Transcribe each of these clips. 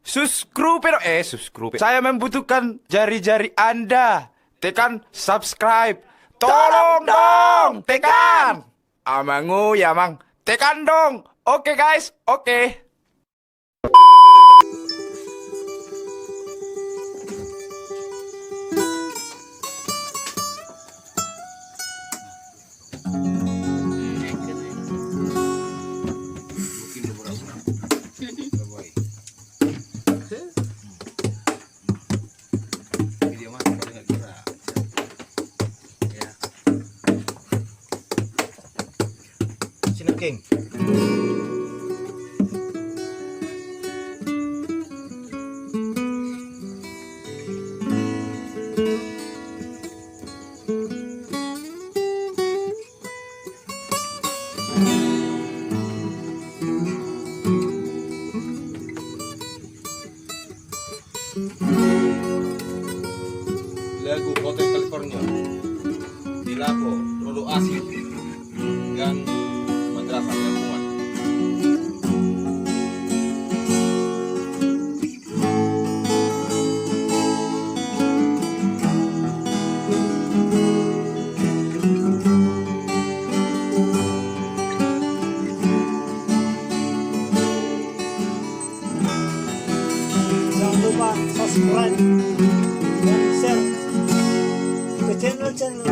subscribe. Saya membutuhkan jari-jari Anda. Tekan subscribe. Tolong dong, tekan. Amangu ya, Mang. Tekan dong. Oke, guys. Oke. King. Lagu Hotel California Dilako, Lolo Asin dan Madrasah Gabungan. Jangan lupa subscribe dan share ke channel-channel.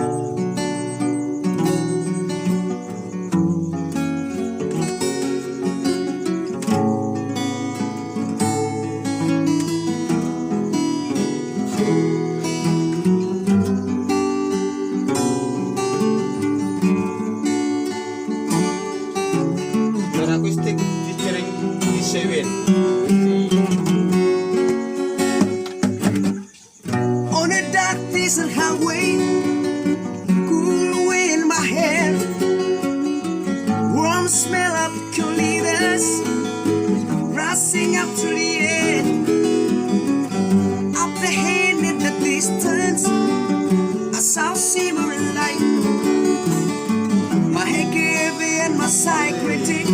Acoustic featuring D7. On a dark desert highway, cool wind in my hair, warm smell of eucalyptus rising up to the air. Up the hand in the distance, I saw shimmering light. My head heavy and my sight critic.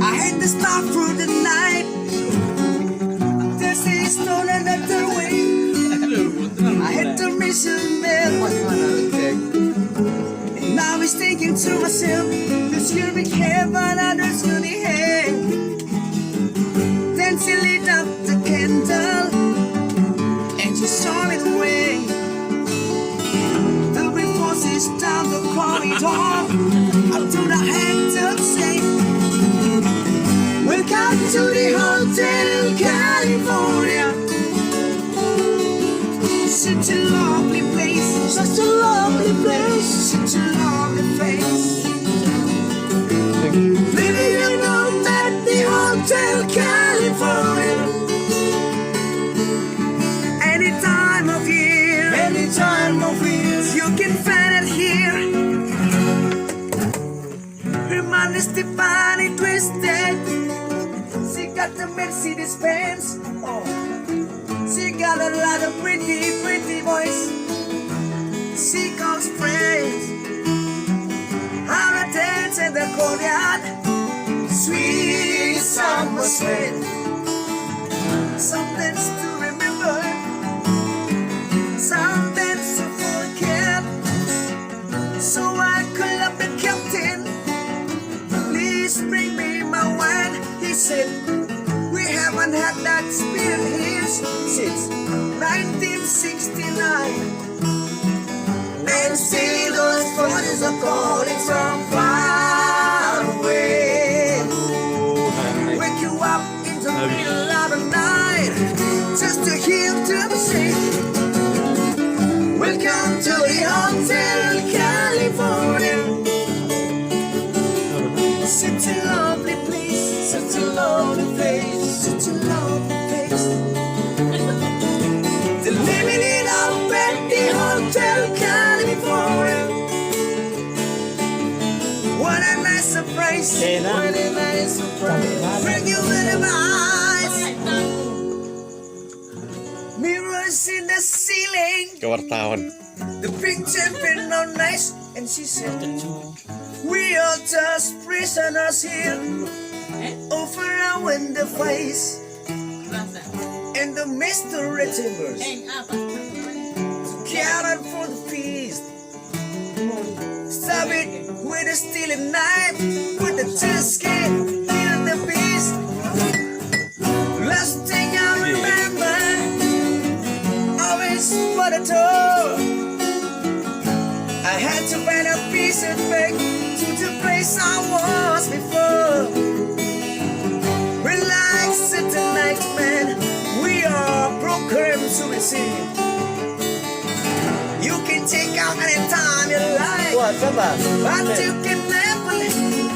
I had to stop through the night. This is not another way. I had to miss him there. And I was thinking to myself, this should be heaven, others should be hell. Then she lit up the candle and she saw me the way. The voices down the corridor. I do not have to say, welcome to the Hotel California. Such a lovely place, such a lovely place, such a lovely place. Living alone at the Hotel California. Any time of year, you can find it here. Her mind is divinely twisted. She got the Mercedes Benz. Oh. She got a lot of pretty, pretty boys. She calls friends. How to dance in the courtyard. Sweet summer sweat. Some things to remember. Some things to forget. So I called up the captain. Please bring me my wine. He said, we haven't had that spirit here since 1969. And still those voices are calling from far away. Wake you up in the middle of the night just to hear them say, welcome to the Hotel California. Such a lovely place, such a lovely place, such a lovely place. They're living it up at the Hotel California. What a nice surprise, what a nice surprise. Bring you in my eyes. Mirrors in the ceiling. Kewartawan. The picture been on nice. And she said, we are just prisoners here over our window face. and the mystery chambers. Gathered for the feast. Stab it with a stealing knife, with the skin, kill the beast. Last thing I remember, always for the toe. I had to find a piece of back to the place I was before. Relax it tonight, man. We are programmed to receive. You can take out anytime you like, but you can never leave.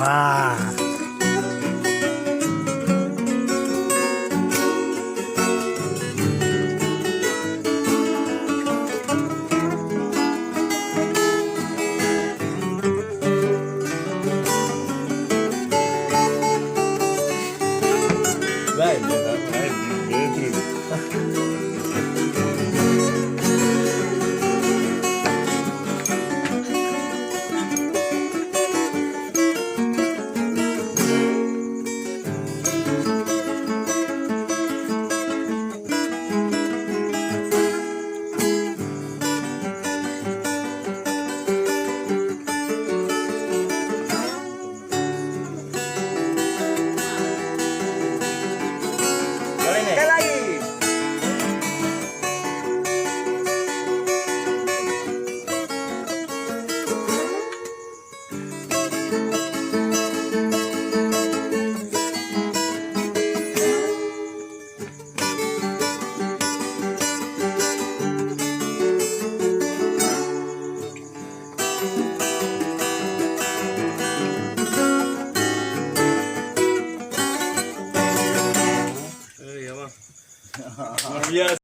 Wah,